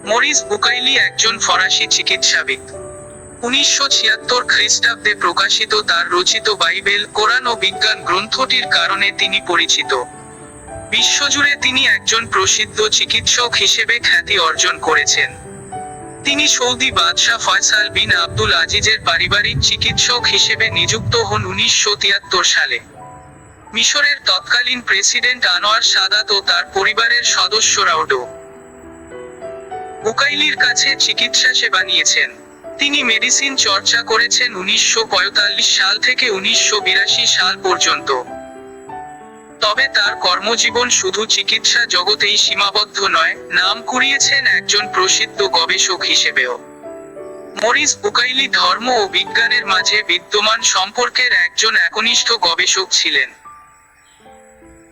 Morris Bucaille একজন ফরাসি চিকিৎসাবিদ। 1976 খ্রিস্টাব্দে প্রকাশিত তার রচিত বাইবেল, কোরআন ও বিজ্ঞান গ্রন্থটির কারণে তিনি পরিচিত। বিশ্বজুড়ে তিনি একজন প্রসিদ্ধ চিকিৎসক হিসেবে খ্যাতি অর্জন করেছেন। তিনি সৌদি বাদশাহ ফয়সাল বিন আব্দুল আজিজের পারিবারিক চিকিৎসক হিসেবে নিযুক্ত হন 1973 সালে। মিশরের তৎকালীন প্রেসিডেন্ট আনোয়ার সাদাত ও তার পরিবারের সদস্যরাও ডো. বুকাইলির কাছে চিকিৎসা সেবা নিয়েছেন। তিনি মেডিসিন চর্চা করেছেন 1945 সাল থেকে 1982 সাল পর্যন্ত। তবে তার কর্মজীবন শুধু চিকিৎসা জগতেই সীমাবদ্ধ নয়, নাম কুড়িয়েছেন একজন প্রসিদ্ধ গবেষক হিসেবেও। মরিস বুকাইলি ধর্ম ও বিজ্ঞানের মাঝে বিদ্যমান সম্পর্কের একজন একনিষ্ঠ গবেষক ছিলেন।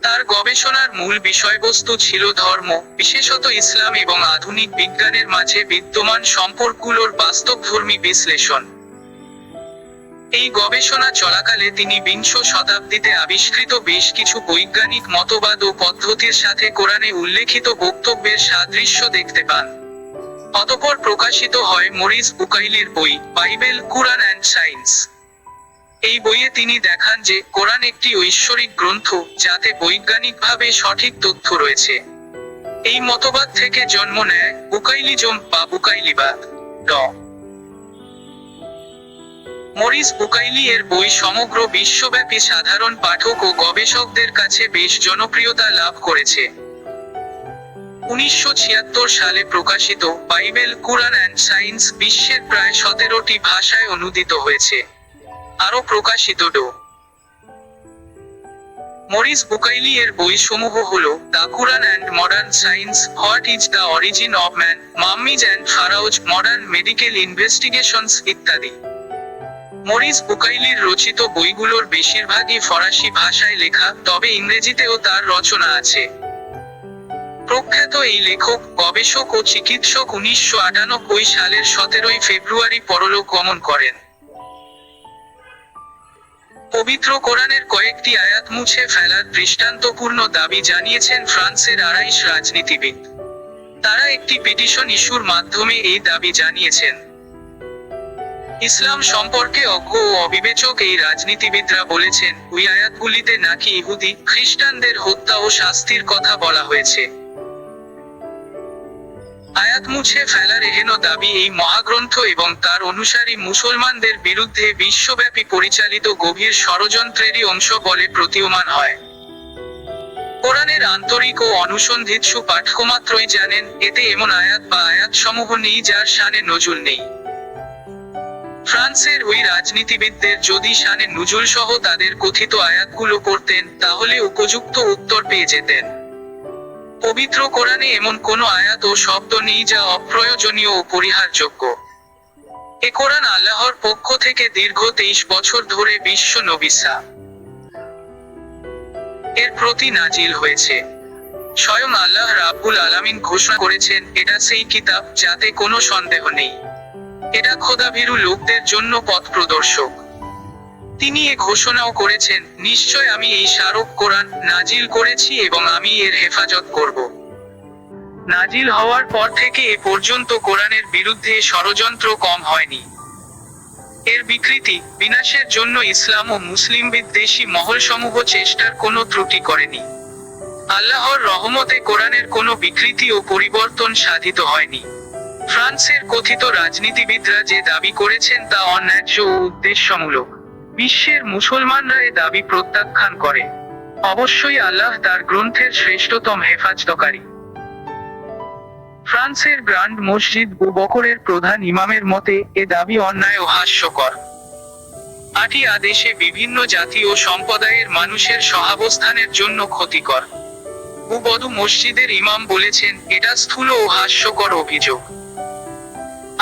তার গবেষণার মূল বিষয়বস্তু ছিল ধর্ম, বিশেষত ইসলাম এবং আধুনিক বিজ্ঞানের মাঝে বিদ্যমান সম্পর্কগুলোর বাস্তবধর্মী বিশ্লেষণ। এই গবেষণা চলাকালে তিনি বিংশ শতাব্দীতে আবিষ্কৃত বেশ কিছু বৈজ্ঞানিক মতবাদ ও পদ্ধতির সাথে কোরআনে উল্লেখিত বক্তব্যের সাদৃশ্য দেখতে পান। অতঃপর প্রকাশিত হয় মরিস বুকাইলির বই, বাইবেল, কুরআন অ্যান্ড সায়েন্স। এই বইয়ে তিনি দেখান যে কোরআন একটি ঐশ্বরিক গ্রন্থ, যাতে বৈজ্ঞানিকভাবে সঠিক তথ্য রয়েছে। এই মতবাদ থেকে জন্ম নেয় বুকাইলিজম বা বুকাইলিবাদ। ড. মরিস বুকাইলি এর বই সমগ্র বিশ্বব্যাপী সাধারণ পাঠক ও গবেষকদের কাছে বেশ জনপ্রিয়তা লাভ করেছে। 1976 সালে প্রকাশিত বাইবেল, কুরআন অ্যান্ড সায়েন্স বিশ্বের প্রায় 17টি ভাষায় অনুদিত হয়েছে। আরও প্রকাশিত ডো. মরিস বুকাইলি এর বইসমূহ হল the Quran and modern science, what is the origin of man, mummies and pharaohs, modern medical investigations ইত্যাদি। মরিস বুকাইলির রচিত বইগুলোর বেশিরভাগই ফরাসি ভাষায় লেখা, তবে ইংরেজিতেও তার রচনা আছে। প্রখ্যাত এই লেখক, গবেষক ও চিকিৎসক 1998 সালের 17 ফেব্রুয়ারি পরলোক গমন করেন। পবিত্র কোরআনের কয়েকটি আয়াত মুছে ফেলার দৃষ্টান্তপূর্ণ দাবি জানিয়েছেন ফ্রান্সের 28 রাজনীতিবিদ। তারা একটি পিটিশন ইস্যুর মাধ্যমে এই দাবি জানিয়েছেন। ইসলাম সম্পর্কে অজ্ঞ ও অবিবেচক এই রাজনীতিবিদরা বলেছেন, ওই আয়াতগুলিতে নাকি ইহুদি, খ্রিস্টানদের হত্যা ও শাস্তির কথা বলা হয়েছে। আয়াত মুছে ফেলার এহেন দাবি এই মহাগ্রন্থ এবং তার অনুসারী মুসলমানদের বিরুদ্ধে বিশ্বব্যাপী পরিচালিত গভীর ষড়যন্ত্রেরই অংশ বলে প্রতীয়মান হয়। কোরআনের আন্তরিক ও অনুসন্ধিৎসু পাঠকমাত্রই জানেন, এতে এমন আয়াত বা আয়াতসমূহ নেই যার শানে নজুল নেই। ফ্রান্সের ওই রাজনীতিবিদদের যদি শানে নুজুল সহ তাদের কথিত আয়াতগুলো পড়তেন, তাহলে উপযুক্ত উত্তর পেয়ে যেতেন। পবিত্র কোরআনে এমন কোনো আয়াত ও শব্দ নেই যা অপ্রয়োজনীয় ও পরিহারযোগ্য। এ কোরআন আল্লাহর পক্ষ থেকে দীর্ঘ 23 বছর ধরে বিশ্ব নবী এর প্রতি নাজিল হয়েছে। স্বয়ং আল্লাহ রাব্বুল আলামিন ঘোষণা করেছেন, এটা সেই কিতাব যাতে কোনো সন্দেহ নেই। এটা খোদাভীরু লোকদের জন্য পথ প্রদর্শক। তিনি এ ঘোষণাও করেছেন, নিশ্চয় আমি এই স্মারক কোরআন নাজিল করেছি এবং আমি এর হেফাজত করব। নাজিল হওয়ার পর থেকে এ পর্যন্ত কোরআনের বিরুদ্ধে ষড়যন্ত্র কম হয়নি। এর বিকৃতি, বিনাশের জন্য ইসলাম ও মুসলিম বিদ্বেষী মহলসমূহ চেষ্টার কোনো ত্রুটি করেনি। আল্লাহর রহমতে কোরআনের কোনো বিকৃতি ও পরিবর্তন সাধিত হয়নি। ফ্রান্সের কথিত রাজনীতিবিদরা যে দাবি করেছেন তা অন্যায্য ও উদ্দেশ্যমূলক। বিশ্বের মুসলমানরা এ দাবি প্রত্যাখ্যান করে। অবশ্যই আল্লাহ তার গ্রন্থের শ্রেষ্ঠতম হেফাজতকারী। ফ্রান্সের গ্রান্ড মসজিদ আবু বকরের প্রধান ইমামের মতে, এ দাবি অন্যায় ও হাস্যকর। আটিয়া দেশে বিভিন্ন জাতি ও সম্প্রদায়ের মানুষের সহাবস্থানের জন্য ক্ষতিকর। উবদু মসজিদের ইমাম বলেছেন, এটা স্থূল ও হাস্যকর অভিযোগ।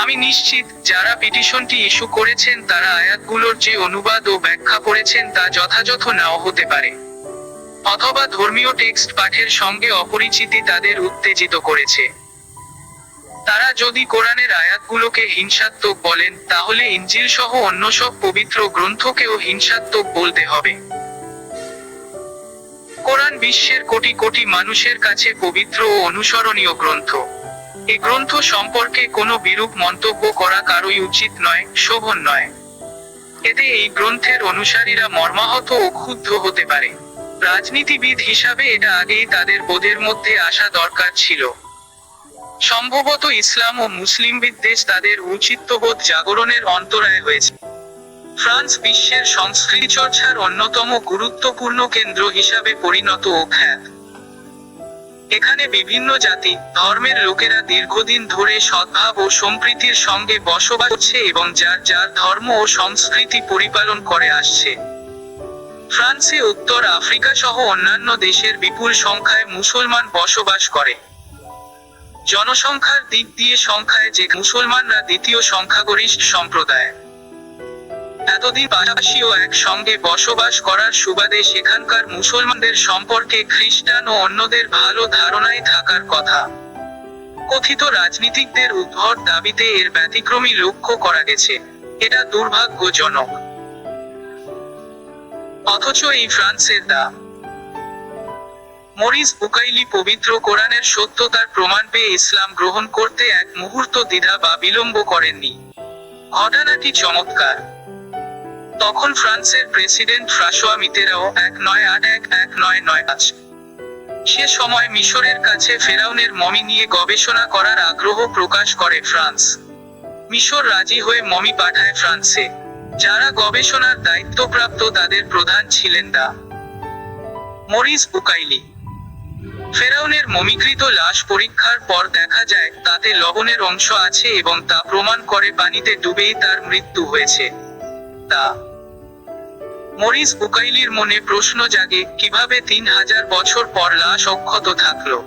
আমি নিশ্চিত, যারা পিটিশনটি ইস্যু করেছেন তারা আয়াতগুলোর যে অনুবাদ ও ব্যাখ্যা করেছেন তা যথাযথ নাও হতে পারে, অথবা ধর্মীয় টেক্সট পাঠের সঙ্গে অপরিচিতি তাদের উত্তেজিত করেছে। তারা যদি কোরআনের আয়াতগুলোকে হিংসাত্মক বলেন, তাহলে ইনজিল সহ অন্য সব পবিত্র গ্রন্থকেও হিংসাত্মক বলতে হবে। কোরআন বিশ্বের কোটি কোটি মানুষের কাছে পবিত্র ও অনুসরণীয় গ্রন্থ। এ গ্রন্থ সম্পর্কে কোনো বিরূপ মন্তব্য করা কারোই উচিত নয়, শোভন নয়। এতে এই গ্রন্থের অনুসারীরা মর্মাহত ও ক্ষুব্ধ হতে পারে। রাজনীতিবিদ হিসাবে এটা আগেই তাদের বোধের মধ্যে আসা দরকার ছিল। সম্ভবত ইসলাম ও মুসলিম বিদ্বেষ তাদের ঔচিত্যবোধ জাগরণের অন্তরায় হয়েছে। ফ্রান্স বিশ্বের সংস্কৃতি চর্চার অন্যতম গুরুত্বপূর্ণ কেন্দ্র হিসাবে পরিণত ও খ্যাত। এখানে বিভিন্ন জাতি, ধর্মের লোকেরা দীর্ঘদিন ধরে সদ্ভাব ও সম্প্রীতির সঙ্গে বসবাস করছে এবং যার যার ধর্ম ও সংস্কৃতি পরিপালন করে আসছে। ফ্রান্সে উত্তর আফ্রিকা সহ অন্যান্য দেশের বিপুল সংখ্যায় মুসলমান বসবাস করে। জনসংখ্যার দিক দিয়ে সংখ্যায় যে মুসলমানরা দ্বিতীয় সংখ্যাগরিষ্ঠ সম্প্রদায়। এতদিন পাশাপাশি ও একসঙ্গে বসবাস করার সুবাদে সেখানকার মুসলমানদের সম্পর্কে খ্রিস্টান ও অন্যদের ভালো ধারণাই থাকার কথা। কথিত রাজনীতিকদের উদ্ভট দাবিতে এর ব্যতিক্রমী লক্ষ্য করা গেছে। এটা দুর্ভাগ্যজনক। অথচ এই ফ্রান্সের দা মরিস বুকাইলি পবিত্র কোরআনের সত্যতার প্রমাণ পেয়ে ইসলাম গ্রহণ করতে এক মুহূর্ত দ্বিধা বা বিলম্ব করেননি। ঘটনাটি চমৎকার। তখন ফ্রান্সের প্রেসিডেন্ট ফ্রাঁসোয়া মিতেরাও 1981-1995। সে সময় মিশরের কাছে ফেরাউনের মমি নিয়ে গবেষণা করার আগ্রহ প্রকাশ করে ফ্রান্স। মিশর রাজি হয়ে মমি পাঠায় ফ্রান্সে। যারা গবেষণার দায়িত্বপ্রাপ্ত তাদের প্রধান ছিলেন দা মরিস বুকাইলি। ফেরাউনের মমিকৃত লাশ পরীক্ষার পর দেখা যায় তাতে লবণের অংশ আছে এবং তা প্রমাণ করে পানিতে ডুবেই তার মৃত্যু হয়েছে। তা মরিস বুকাইলির মনে প্রশ্ন জাগে, কিভাবে 3000 বছর পর লাশ অক্ষত থাকলো?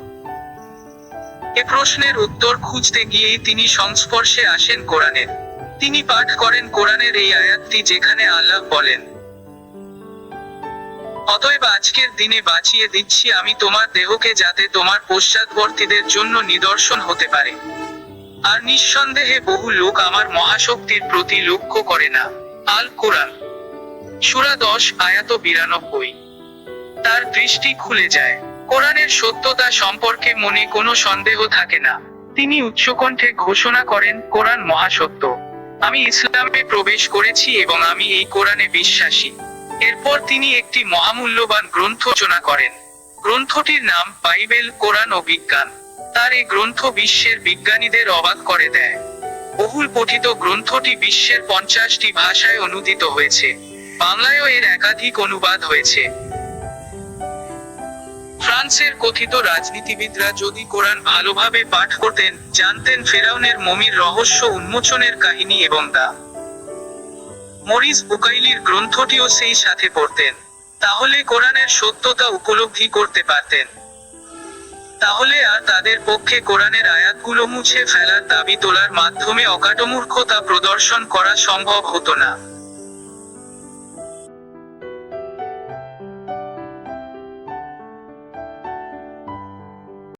এ প্রশ্নের উত্তর খুঁজতে গিয়েই তিনি সংস্পর্শে আসেন কোরআনের। তিনি পাঠ করেন কোরআনের এই আয়াতটি যেখানে আল্লাহ বলেন, অতএব আজকের দিনে বাঁচিয়ে দিচ্ছি আমি তোমার দেহকে যাতে তোমার পশ্চাৎবর্তীদের জন্য নিদর্শন হতে পারে। আর নিঃসন্দেহে বহু লোক আমার মহাশক্তির প্রতি লক্ষ্য করে না। আল কোরআন সূরা 10 আয়াত 92। তার দৃষ্টি খুলে যায়। কোরআনের সত্যতা সম্পর্কে মনে কোনো সন্দেহ থাকে না। তিনি উচ্চকণ্ঠে ঘোষণা করেন, কোরআন মহাসত্য। আমি ইসলামে প্রবেশ করেছি এবং আমি এই কোরআনে বিশ্বাসী। এরপর তিনি একটি মহামূল্যবান গ্রন্থ রচনা করেন। গ্রন্থটির নাম বাইবেল, কোরআন ও বিজ্ঞান। তার এই গ্রন্থ বিশ্বের বিজ্ঞানীদের অবাক করে দেয়। বহুল পঠিত গ্রন্থটি বিশ্বের 50টি ভাষায় অনুদিত হয়েছে। বাংলায়ও এর একাধিক অনুবাদ হয়েছে। ফ্রান্সের কথিত রাজনীতিবিদরা যদি কোরআন ভালোভাবে পাঠ করতেন, জানতেন ফেরাউনের মমির রহস্য উন্মোচনের কাহিনী এবং দা মরিস বুকাইলির গ্রন্থটিও সেই সাথে পড়তেন, তাহলে কোরআনের সত্যতা উপলব্ধি করতে পারতেন। তাহলে আর তাদের পক্ষে কোরআনের আয়াতগুলো মুছে ফেলার দাবি তোলার মাধ্যমে অকাটমূর্খতা প্রদর্শন করা সম্ভব হতো না।